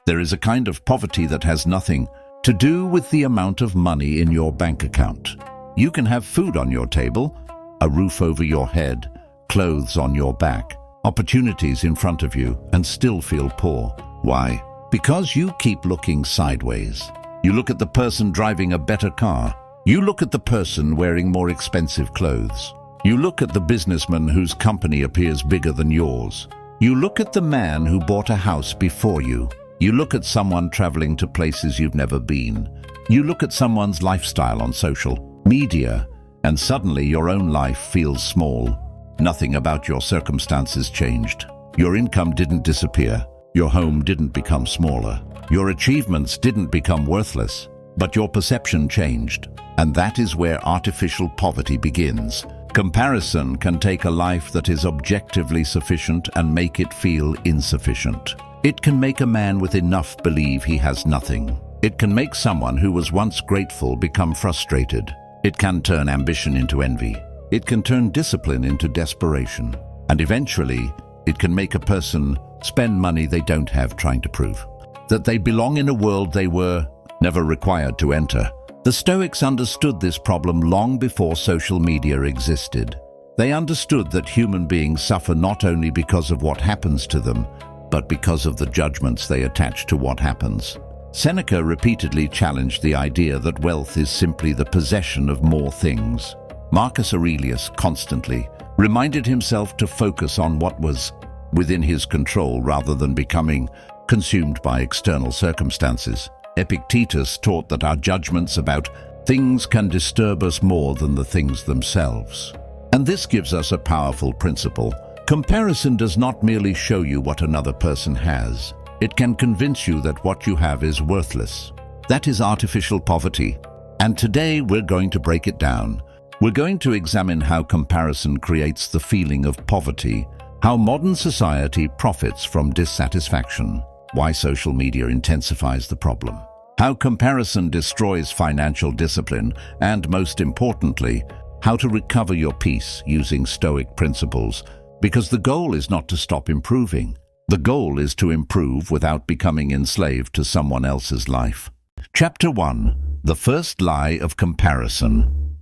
There is a kind of poverty that has nothing to do with the amount of money in your bank account. You can have food on your table, a roof over your head, clothes on your back, opportunities in front of you, and still feel poor. Why? Because you keep looking sideways. You look at the person driving a better car. You look at the person wearing more expensive clothes. You look at the businessman whose company appears bigger than yours. You look at the man who bought a house before you. You look at someone traveling to places you've never been. You look at someone's lifestyle on social media, and suddenly your own life feels small. Nothing about your circumstances changed. Your income didn't disappear. Your home didn't become smaller. Your achievements didn't become worthless, but your perception changed. And that is where artificial poverty begins. Comparison can take a life that is objectively sufficient and make it feel insufficient. It can make a man with enough believe he has nothing. It can make someone who was once grateful become frustrated. It can turn ambition into envy. It can turn discipline into desperation. And eventually, it can make a person spend money they don't have trying to prove that they belong in a world they were never required to enter. The Stoics understood this problem long before social media existed. They understood that human beings suffer not only because of what happens to them, but because of the judgments they attach to what happens. Seneca repeatedly challenged the idea that wealth is simply the possession of more things. Marcus Aurelius constantly reminded himself to focus on what was within his control rather than becoming consumed by external circumstances. Epictetus taught that our judgments about things can disturb us more than the things themselves. And this gives us a powerful principle. Comparison does not merely show you what another person has. It can convince you that what you have is worthless. That is artificial poverty. And today we're going to break it down. We're going to examine how comparison creates the feeling of poverty, how modern society profits from dissatisfaction, why social media intensifies the problem, how comparison destroys financial discipline, and most importantly, how to recover your peace using Stoic principles, because the goal is not to stop improving. The goal is to improve without becoming enslaved to someone else's life. Chapter 1. The First Lie of Comparison.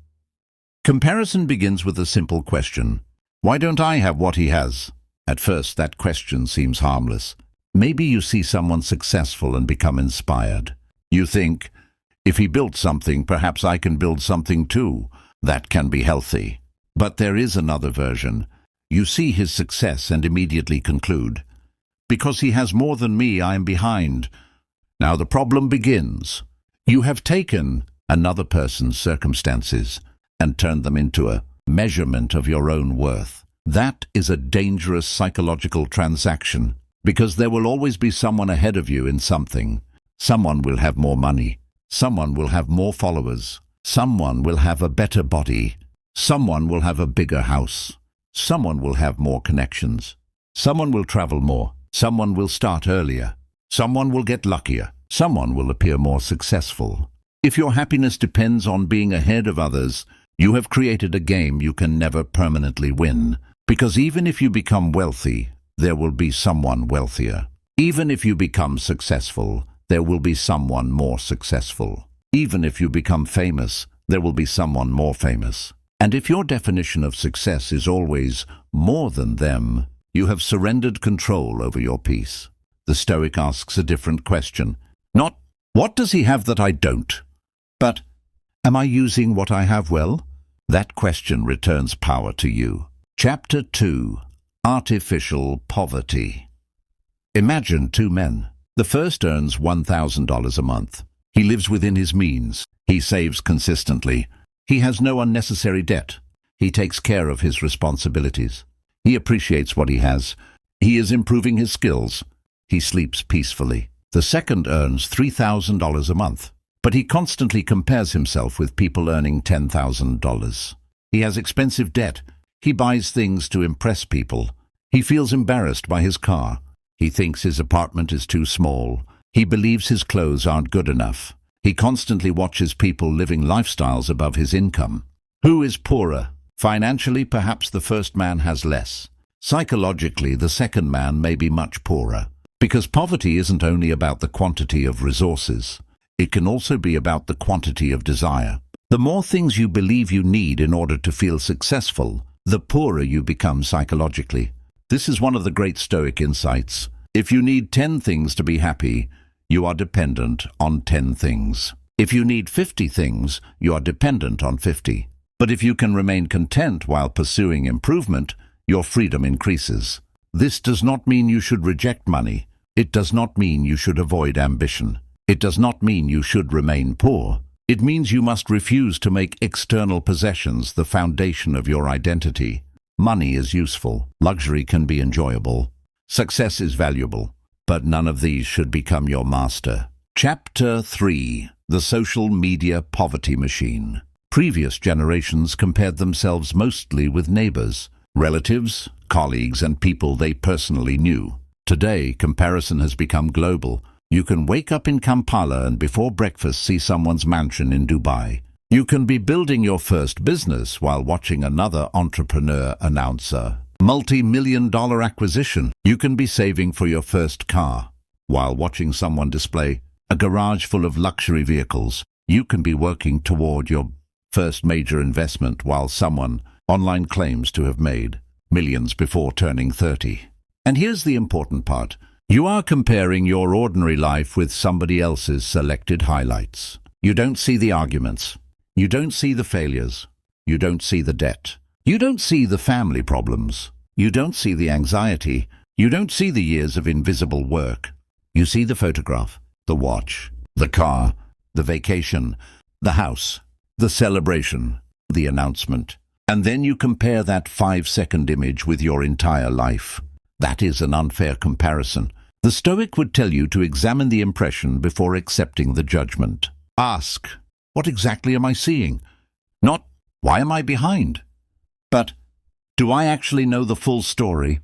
Comparison begins with a simple question. Why don't I have what he has? At first, that question seems harmless. Maybe you see someone successful and become inspired. You think, if he built something, perhaps I can build something too. That can be healthy. But there is another version. You see his success and immediately conclude, because he has more than me, I am behind. Now the problem begins. You have taken another person's circumstances and turned them into a measurement of your own worth. That is a dangerous psychological transaction, because there will always be someone ahead of you in something. Someone will have more money. Someone will have more followers. Someone will have a better body. Someone will have a bigger house. Someone will have more connections. Someone will travel more. Someone will start earlier. Someone will get luckier. Someone will appear more successful. If your happiness depends on being ahead of others, you have created a game you can never permanently win. Because even if you become wealthy, there will be someone wealthier. Even if you become successful, there will be someone more successful. Even if you become famous, there will be someone more famous. And if your definition of success is always more than them, you have surrendered control over your peace. The Stoic asks a different question. Not, what does he have that I don't? But, am I using what I have well? That question returns power to you. Chapter 2. Artificial Poverty. Imagine two men. The first earns $1,000 a month. He lives within his means. He saves consistently. He has no unnecessary debt. He takes care of his responsibilities. He appreciates what he has. He is improving his skills. He sleeps peacefully. The second earns $3,000 a month, but he constantly compares himself with people earning $10,000. He has expensive debt. He buys things to impress people. He feels embarrassed by his car. He thinks his apartment is too small. He believes his clothes aren't good enough. He constantly watches people living lifestyles above his income. Who is poorer? Financially, perhaps the first man has less. Psychologically, the second man may be much poorer. Because poverty isn't only about the quantity of resources. It can also be about the quantity of desire. The more things you believe you need in order to feel successful, the poorer you become psychologically. This is one of the great Stoic insights. If you need 10 things to be happy, you are dependent on 10 things. If you need 50 things, you are dependent on 50. But if you can remain content while pursuing improvement, your freedom increases. This does not mean you should reject money. It does not mean you should avoid ambition. It does not mean you should remain poor. It means you must refuse to make external possessions the foundation of your identity. Money is useful. Luxury can be enjoyable. Success is valuable. But none of these should become your master. Chapter 3. The Social Media Poverty Machine. Previous generations compared themselves mostly with neighbors, relatives, colleagues, and people they personally knew. Today, comparison has become global. You can wake up in Kampala and before breakfast see someone's mansion in Dubai. You can be building your first business while watching another entrepreneur announce a multi-million-dollar acquisition. You can be saving for your first car while watching someone display a garage full of luxury vehicles. You can be working toward your first major investment while someone online claims to have made millions before turning 30. And here's the important part. You are comparing your ordinary life with somebody else's selected highlights. You don't see the arguments. You don't see the failures. You don't see the debt. You don't see the family problems. You don't see the anxiety. You don't see the years of invisible work. You see the photograph, the watch, the car, the vacation, the house, the celebration, the announcement. And then you compare that 5-second image with your entire life. That is an unfair comparison. The Stoic would tell you to examine the impression before accepting the judgment. Ask, what exactly am I seeing? Not, why am I behind? But, do I actually know the full story?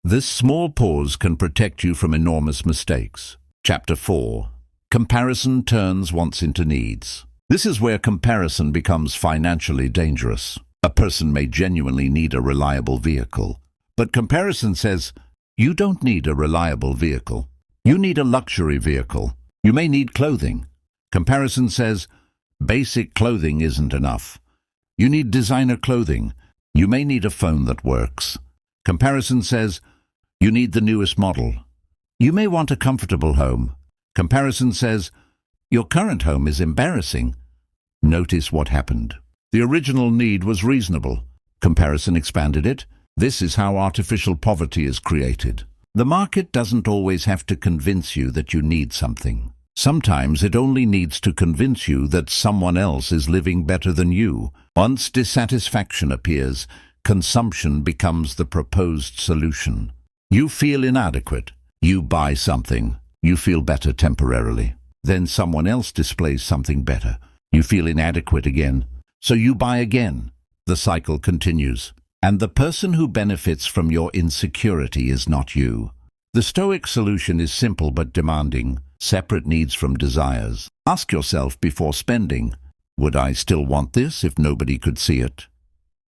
This small pause can protect you from enormous mistakes. Chapter 4. Comparison turns wants into needs. This is where comparison becomes financially dangerous. A person may genuinely need a reliable vehicle, but comparison says, you don't need a reliable vehicle. You need a luxury vehicle. You may need clothing. Comparison says, basic clothing isn't enough. You need designer clothing. You may need a phone that works. Comparison says, you need the newest model. You may want a comfortable home. Comparison says, your current home is embarrassing. Notice what happened. The original need was reasonable. Comparison expanded it. This is how artificial poverty is created. The market doesn't always have to convince you that you need something. Sometimes it only needs to convince you that someone else is living better than you. Once dissatisfaction appears, consumption becomes the proposed solution. You feel inadequate. You buy something. You feel better temporarily. Then someone else displays something better. You feel inadequate again. So you buy again. The cycle continues. And the person who benefits from your insecurity is not you. The Stoic solution is simple but demanding. Separate needs from desires. Ask yourself before spending, would I still want this if nobody could see it?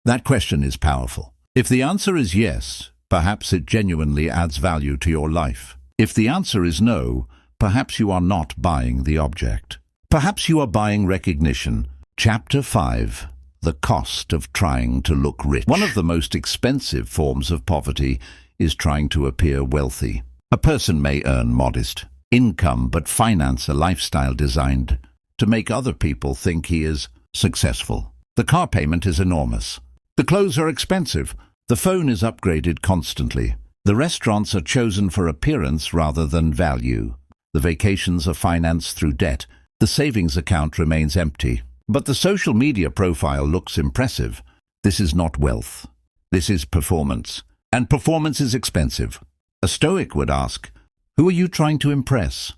That question is powerful. If the answer is yes, perhaps it genuinely adds value to your life. If the answer is no, perhaps you are not buying the object. Perhaps you are buying recognition. Chapter 5. The cost of trying to look rich. One of the most expensive forms of poverty is trying to appear wealthy. A person may earn modest income but finance a lifestyle designed to make other people think he is successful. The car payment is enormous. The clothes are expensive. The phone is upgraded constantly. The restaurants are chosen for appearance rather than value. The vacations are financed through debt. The savings account remains empty. But the social media profile looks impressive. This is not wealth. This is performance. And performance is expensive. A Stoic would ask, who are you trying to impress?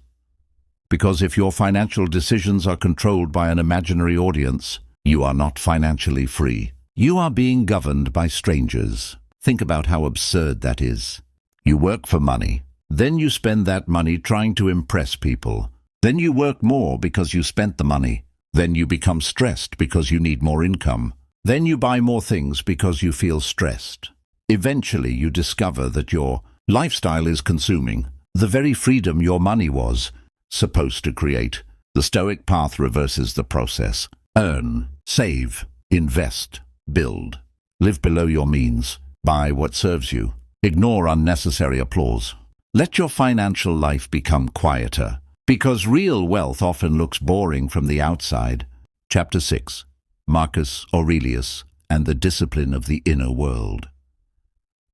Because if your financial decisions are controlled by an imaginary audience, you are not financially free. You are being governed by strangers. Think about how absurd that is. You work for money. Then you spend that money trying to impress people. Then you work more because you spent the money. Then you become stressed because you need more income. Then you buy more things because you feel stressed. Eventually you discover that your lifestyle is consuming. the very freedom your money was supposed to create. The Stoic path reverses the process. Earn, save, invest, build. Live below your means. Buy what serves you. Ignore unnecessary applause. Let your financial life become quieter, because real wealth often looks boring from the outside. Chapter 6. Marcus Aurelius and the Discipline of the Inner World.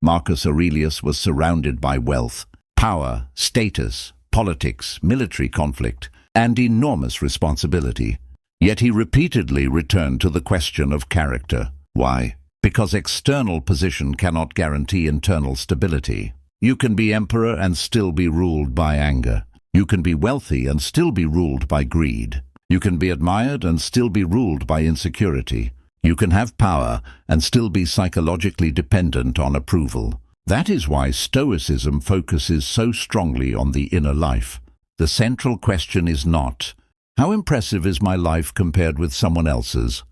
Marcus Aurelius was surrounded by wealth, power, status, politics, military conflict, and enormous responsibility. Yet he repeatedly returned to the question of character. Why? Because external position cannot guarantee internal stability. You can be emperor and still be ruled by anger. You can be wealthy and still be ruled by greed. You can be admired and still be ruled by insecurity. You can have power and still be psychologically dependent on approval. That is why Stoicism focuses so strongly on the inner life. The central question is not, how impressive is my life compared with someone else's?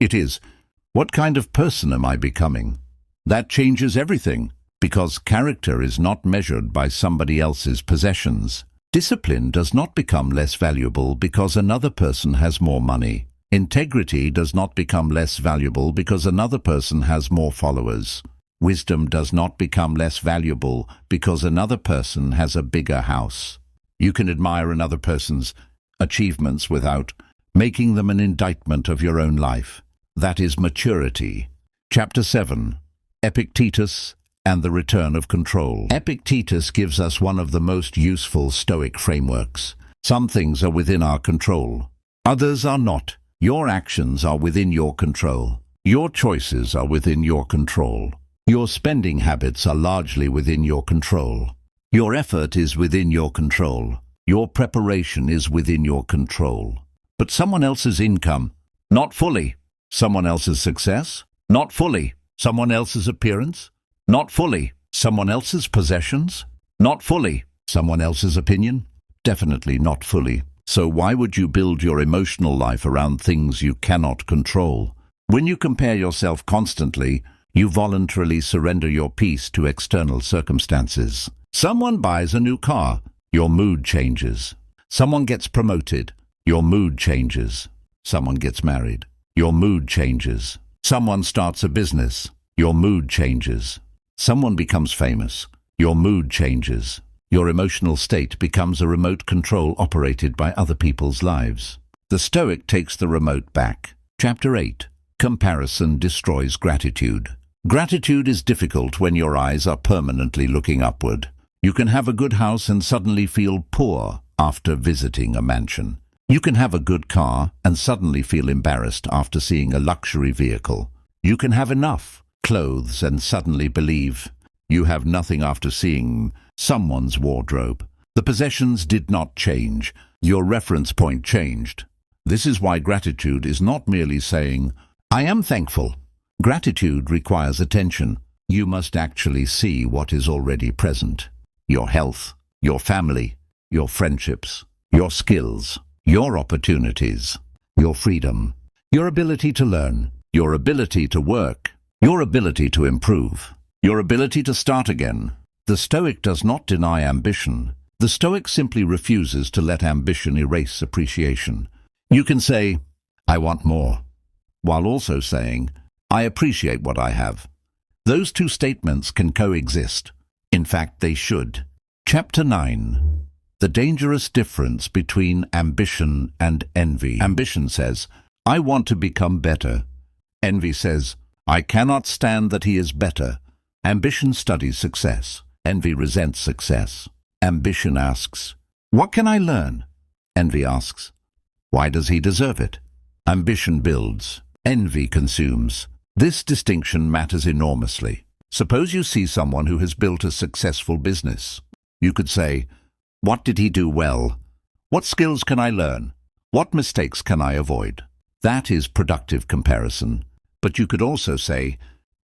It is, what kind of person am I becoming? That changes everything, because character is not measured by somebody else's possessions. Discipline does not become less valuable because another person has more money. Integrity does not become less valuable because another person has more followers. Wisdom does not become less valuable because another person has a bigger house. You can admire another person's achievements without making them an indictment of your own life. That is maturity. Chapter 7. Epictetus and the Return of Control. Epictetus gives us one of the most useful Stoic frameworks. Some things are within our control. Others are not. Your actions are within your control. Your choices are within your control. Your spending habits are largely within your control. Your effort is within your control. Your preparation is within your control. But someone else's income, not fully. Someone else's success, not fully. Someone else's appearance, not fully. Someone else's possessions, not fully. Someone else's opinion, definitely not fully. So why would you build your emotional life around things you cannot control? When you compare yourself constantly, you voluntarily surrender your peace to external circumstances. Someone buys a new car, your mood changes. Someone gets promoted, your mood changes. Someone gets married, your mood changes. Someone starts a business, your mood changes. Someone becomes famous, your mood changes. Your emotional state becomes a remote control operated by other people's lives. The Stoic takes the remote back. Chapter 8. Comparison destroys gratitude. Gratitude is difficult when your eyes are permanently looking upward. You can have a good house and suddenly feel poor after visiting a mansion. You can have a good car and suddenly feel embarrassed after seeing a luxury vehicle. You can have enough clothes and suddenly believe you have nothing after seeing someone's wardrobe. The possessions did not change. Your reference point changed. This is why gratitude is not merely saying, I am thankful. Gratitude requires attention. You must actually see what is already present. Your health, your family, your friendships, your skills, your opportunities, your freedom, your ability to learn, your ability to work, your ability to improve, your ability to start again. The Stoic does not deny ambition. The Stoic simply refuses to let ambition erase appreciation. You can say, I want more, while also saying, I appreciate what I have. Those two statements can coexist. In fact, they should. Chapter 9. The dangerous difference between ambition and envy. Ambition says, I want to become better. Envy says, I cannot stand that he is better. Ambition studies success. Envy resents success. Ambition asks, what can I learn? Envy asks, why does he deserve it? Ambition builds. Envy consumes. This distinction matters enormously. Suppose you see someone who has built a successful business. You could say, what did he do well? What skills can I learn? What mistakes can I avoid? That is productive comparison. But you could also say,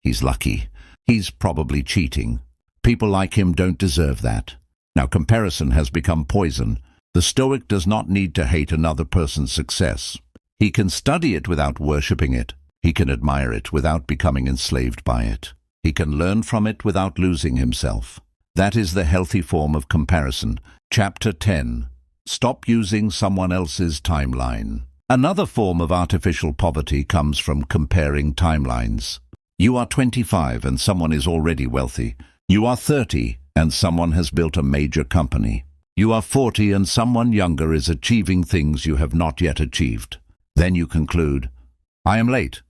he's lucky. He's probably cheating. People like him don't deserve that. Now, comparison has become poison. The Stoic does not need to hate another person's success. He can study it without worshipping it. He can admire it without becoming enslaved by it. He can learn from it without losing himself. That is the healthy form of comparison. Chapter 10. Stop using someone else's timeline. Another form of artificial poverty comes from comparing timelines. You are 25 and someone is already wealthy. You are 30 and someone has built a major company. You are 40 and someone younger is achieving things you have not yet achieved. Then you conclude, I am late.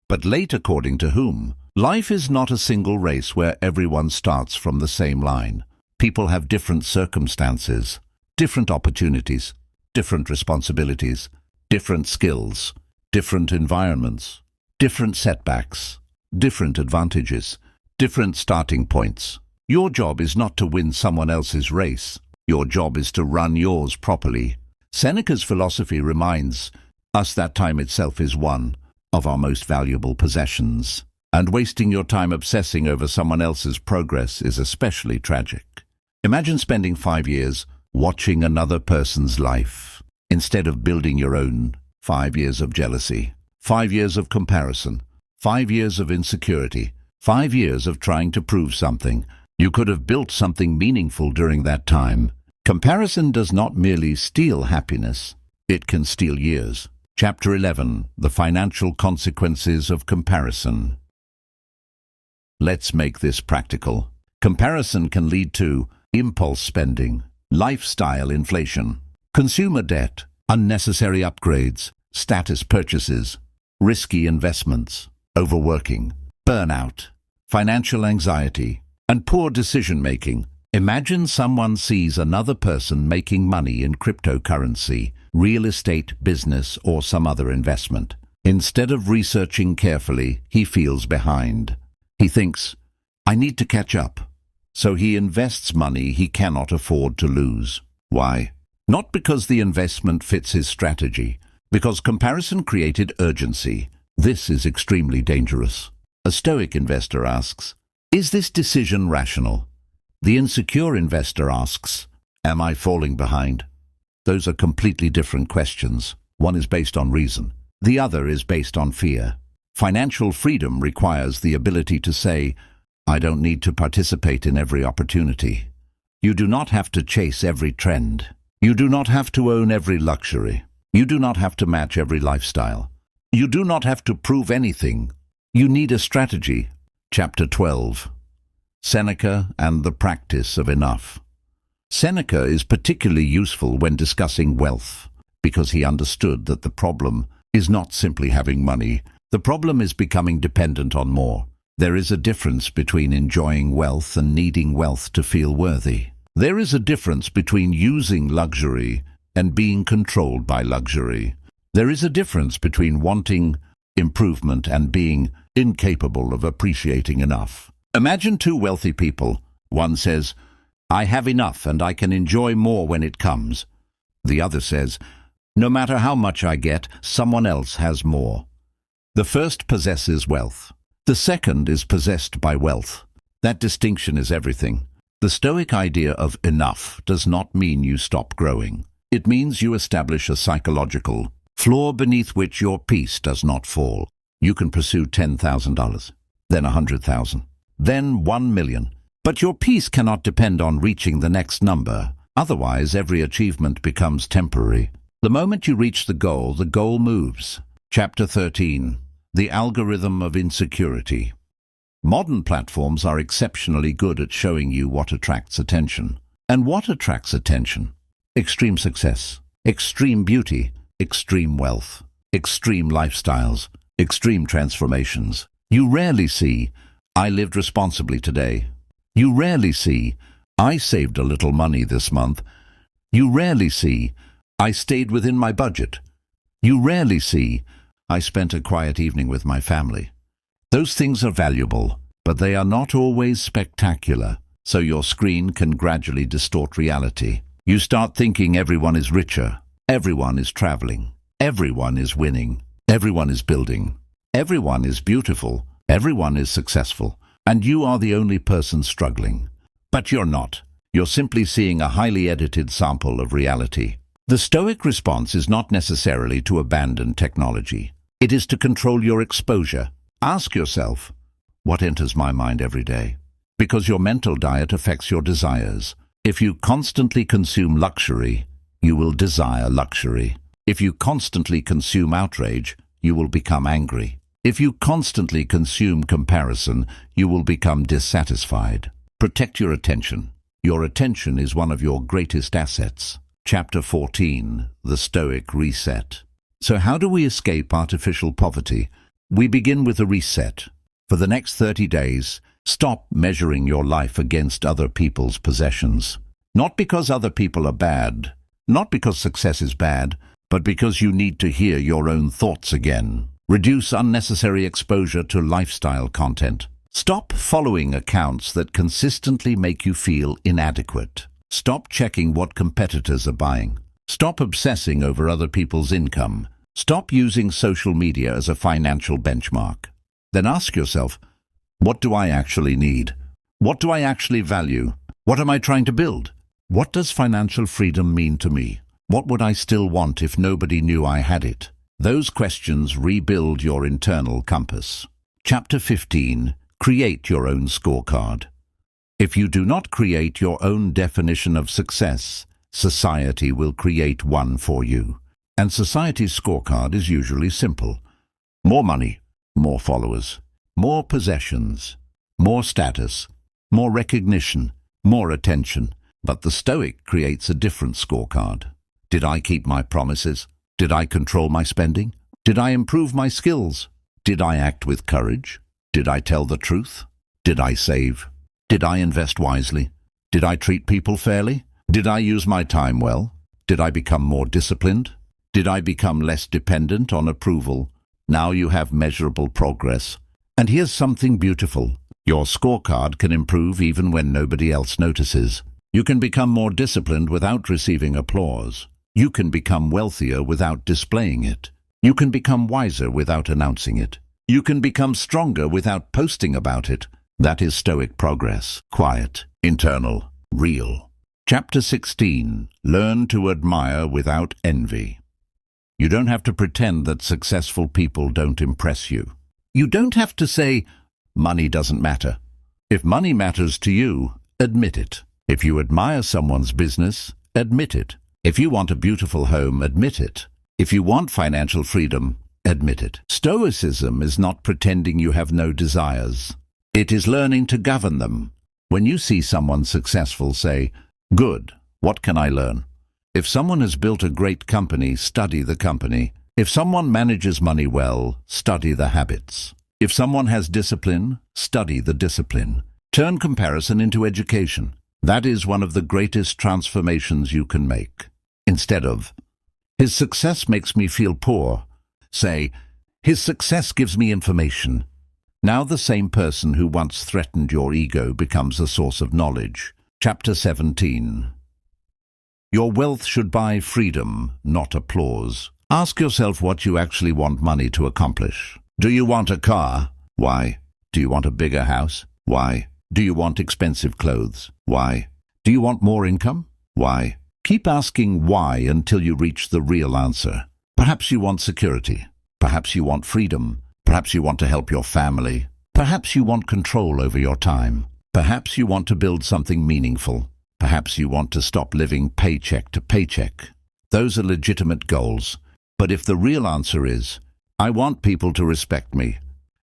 But late according to whom? Life is not a single race where everyone starts from the same line. People have different circumstances, different opportunities, different responsibilities, different skills, different environments, different setbacks, different advantages, different starting points. Your job is not to win someone else's race. Your job is to run yours properly. Seneca's philosophy reminds us that time itself is one of our most valuable possessions, and wasting your time obsessing over someone else's progress is especially tragic. Imagine spending 5 years watching another person's life instead of building your own. 5 years of jealousy, 5 years of comparison, 5 years of insecurity, 5 years of trying to prove something. You could have built something meaningful during that time. Comparison does not merely steal happiness, it can steal years. Chapter 11. The financial consequences of comparison. Let's make this practical. Comparison can lead to impulse spending, lifestyle inflation, consumer debt, unnecessary upgrades, status purchases, risky investments, overworking, burnout, financial anxiety, and poor decision-making. Imagine someone sees another person making money in cryptocurrency, real estate, business, or some other investment. Instead of researching carefully, he feels behind. He thinks, I need to catch up. So he invests money he cannot afford to lose. Why? Not because the investment fits his strategy, because comparison created urgency. This is extremely dangerous. A Stoic investor asks, is this decision rational? The insecure investor asks, am I falling behind? Those are completely different questions. One is based on reason. The other is based on fear. Financial freedom requires the ability to say, I don't need to participate in every opportunity. You do not have to chase every trend. You do not have to own every luxury. You do not have to match every lifestyle. You do not have to prove anything. You need a strategy. Chapter 12. Seneca and the practice of enough. Seneca is particularly useful when discussing wealth, because he understood that the problem is not simply having money. The problem is becoming dependent on more. There is a difference between enjoying wealth and needing wealth to feel worthy. There is a difference between using luxury and being controlled by luxury. There is a difference between wanting improvement and being incapable of appreciating enough. Imagine two wealthy people. One says, I have enough and I can enjoy more when it comes. The other says, no matter how much I get, someone else has more. The first possesses wealth. The second is possessed by wealth. That distinction is everything. The Stoic idea of enough does not mean you stop growing. It means you establish a psychological floor beneath which your peace does not fall. You can pursue $10,000, then $100,000, then $1 million. But your peace cannot depend on reaching the next number. Otherwise, every achievement becomes temporary. The moment you reach the goal moves. Chapter 13. The algorithm of insecurity. Modern platforms are exceptionally good at showing you what attracts attention. And what attracts attention? Extreme success, extreme beauty, extreme wealth, extreme lifestyles, extreme transformations. You rarely see, I lived responsibly today. You rarely see, I saved a little money this month. You rarely see, I stayed within my budget. You rarely see, I spent a quiet evening with my family. Those things are valuable, but they are not always spectacular, so your screen can gradually distort reality. You start thinking everyone is richer, everyone is traveling, everyone is winning, everyone is building, everyone is beautiful, everyone is successful, and you are the only person struggling. But you're not. You're simply seeing a highly edited sample of reality. The Stoic response is not necessarily to abandon technology. It is to control your exposure. Ask yourself, what enters my mind every day? Because your mental diet affects your desires. If you constantly consume luxury, you will desire luxury. If you constantly consume outrage, you will become angry. If you constantly consume comparison, you will become dissatisfied. Protect your attention. Your attention is one of your greatest assets. Chapter 14, The Stoic Reset. So how do we escape artificial poverty? We begin with a reset. For the next 30 days, stop measuring your life against other people's possessions. Not because other people are bad, not because success is bad, but because you need to hear your own thoughts again. Reduce unnecessary exposure to lifestyle content. Stop following accounts that consistently make you feel inadequate. Stop checking what competitors are buying. Stop obsessing over other people's income. Stop using social media as a financial benchmark. Then ask yourself, what do I actually need? What do I actually value? What am I trying to build? What does financial freedom mean to me? What would I still want if nobody knew I had it? Those questions rebuild your internal compass. Chapter 15. Create your own scorecard. If you do not create your own definition of success, society will create one for you. And society's scorecard is usually simple. More money, more followers, more possessions, more status, more recognition, more attention. But the Stoic creates a different scorecard. Did I keep my promises? Did I control my spending? Did I improve my skills? Did I act with courage? Did I tell the truth? Did I save? Did I invest wisely? Did I treat people fairly? Did I use my time well? Did I become more disciplined? Did I become less dependent on approval? Now you have measurable progress. And here's something beautiful. Your scorecard can improve even when nobody else notices. You can become more disciplined without receiving applause. You can become wealthier without displaying it. You can become wiser without announcing it. You can become stronger without posting about it. That is Stoic progress. Quiet, internal, real. Chapter 16. Learn to admire without envy. You don't have to pretend that successful people don't impress you. You don't have to say, money doesn't matter. If money matters to you, admit it. If you admire someone's business, admit it. If you want a beautiful home, admit it. If you want financial freedom, admit it. Stoicism is not pretending you have no desires. It is learning to govern them. When you see someone successful, say, good, what can I learn? If someone has built a great company, study the company. If someone manages money well, study the habits. If someone has discipline, study the discipline. Turn comparison into education. That is one of the greatest transformations you can make. Instead of, his success makes me feel poor, say, his success gives me information. Now the same person who once threatened your ego becomes a source of knowledge. Chapter 17. Your wealth should buy freedom, not applause. Ask yourself what you actually want money to accomplish. Do you want a car? Why? Do you want a bigger house? Why? Do you want expensive clothes? Why? Do you want more income? Why? Keep asking why until you reach the real answer. Perhaps you want security. Perhaps you want freedom. Perhaps you want to help your family. Perhaps you want control over your time. Perhaps you want to build something meaningful. Perhaps you want to stop living paycheck to paycheck. Those are legitimate goals. But if the real answer is, I want people to respect me,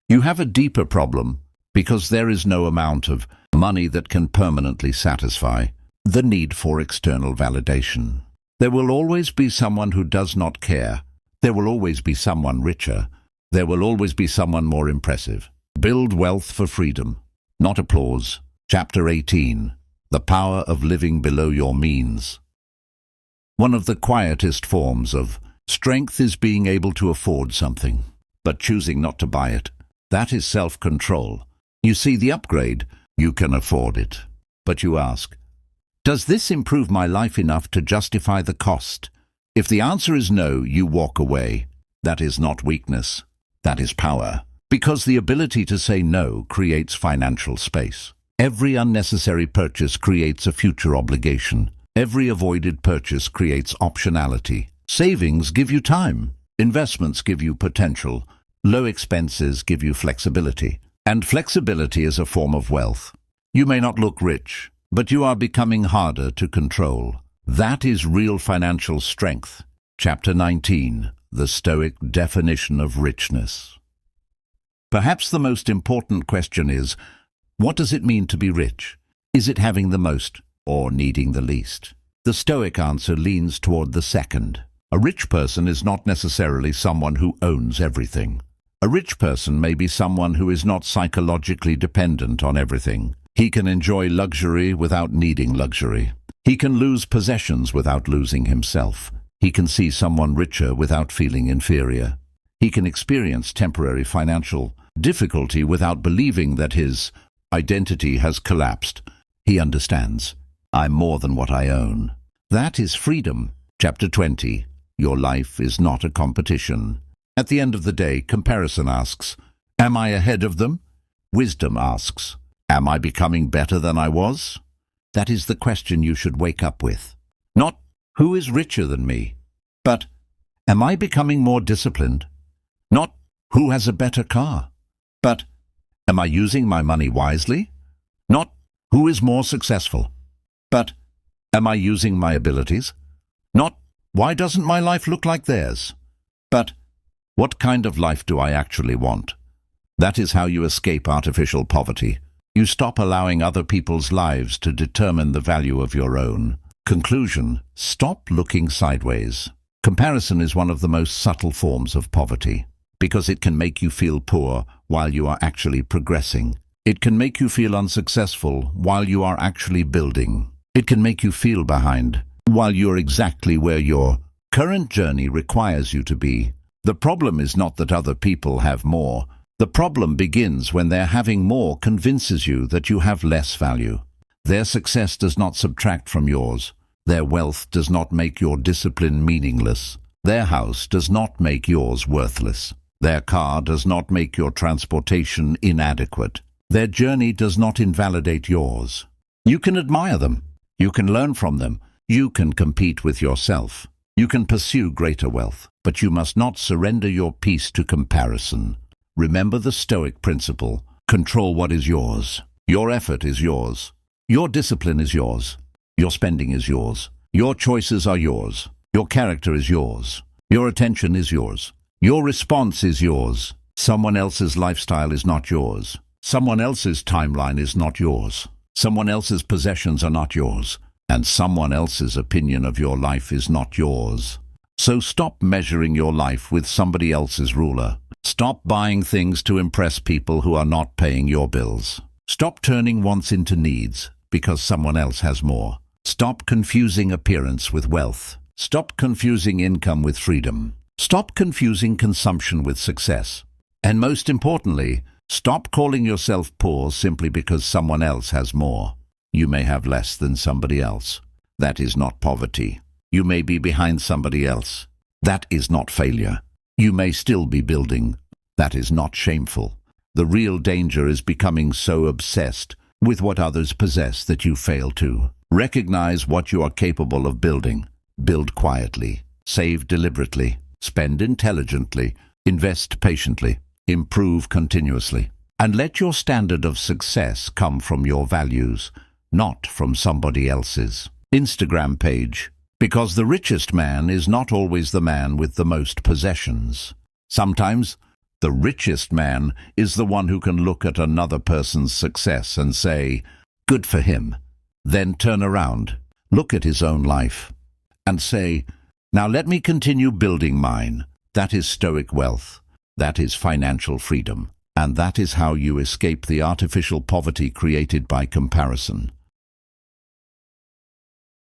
you have a deeper problem, because there is no amount of money that can permanently satisfy the need for external validation. There will always be someone who does not care. There will always be someone richer. There will always be someone more impressive. Build wealth for freedom, not applause. Chapter 18. The power of living below your means. One of the quietest forms of strength is being able to afford something, but choosing not to buy it. That is self-control. You see the upgrade, you can afford it. But you ask, does this improve my life enough to justify the cost? If the answer is no, you walk away. That is not weakness. That is power. Because the ability to say no creates financial space. Every unnecessary purchase creates a future obligation. Every avoided purchase creates optionality. Savings give you time. Investments give you potential. Low expenses give you flexibility. And flexibility is a form of wealth. You may not look rich, but you are becoming harder to control. That is real financial strength. Chapter 19. The Stoic Definition of Richness. Perhaps the most important question is, what does it mean to be rich? Is it having the most or needing the least? The Stoic answer leans toward the second. A rich person is not necessarily someone who owns everything. A rich person may be someone who is not psychologically dependent on everything. He can enjoy luxury without needing luxury. He can lose possessions without losing himself. He can see someone richer without feeling inferior. He can experience temporary financial difficulty without believing that his identity has collapsed. He understands, I'm more than what I own. That is freedom. Chapter 20. Your life is not a competition. At the end of the day, comparison asks, am I ahead of them? Wisdom asks, am I becoming better than I was? That is the question you should wake up with. Not, who is richer than me? But, am I becoming more disciplined? Not, who has a better car? But, am I using my money wisely? Not, who is more successful? But, am I using my abilities? Not, why doesn't my life look like theirs? But, what kind of life do I actually want? That is how you escape artificial poverty. You stop allowing other people's lives to determine the value of your own. Conclusion: stop looking sideways. Comparison is one of the most subtle forms of poverty, because it can make you feel poor while you are actually progressing. It can make you feel unsuccessful while you are actually building. It can make you feel behind while you're exactly where your current journey requires you to be. The problem is not that other people have more. The problem begins when their having more convinces you that you have less value. Their success does not subtract from yours. Their wealth does not make your discipline meaningless. Their house does not make yours worthless. Their car does not make your transportation inadequate. Their journey does not invalidate yours. You can admire them. You can learn from them. You can compete with yourself. You can pursue greater wealth, but you must not surrender your peace to comparison. Remember the Stoic principle: control what is yours. Your effort is yours. Your discipline is yours. Your spending is yours. Your choices are yours. Your character is yours. Your attention is yours. Your response is yours. Someone else's lifestyle is not yours. Someone else's timeline is not yours. Someone else's possessions are not yours. And someone else's opinion of your life is not yours. So stop measuring your life with somebody else's ruler. Stop buying things to impress people who are not paying your bills. Stop turning wants into needs because someone else has more. Stop confusing appearance with wealth. Stop confusing income with freedom. Stop confusing consumption with success. And most importantly, stop calling yourself poor simply because someone else has more. You may have less than somebody else. That is not poverty. You may be behind somebody else. That is not failure. You may still be building. That is not shameful. The real danger is becoming so obsessed with what others possess that you fail to recognize what you are capable of building. Build quietly. Save deliberately. Spend intelligently. Invest patiently. Improve continuously. And let your standard of success come from your values, not from somebody else's Instagram page. Because the richest man is not always the man with the most possessions. Sometimes, the richest man is the one who can look at another person's success and say, good for him. Then turn around, look at his own life, and say, now let me continue building mine. That is Stoic wealth. That is financial freedom. And that is how you escape the artificial poverty created by comparison.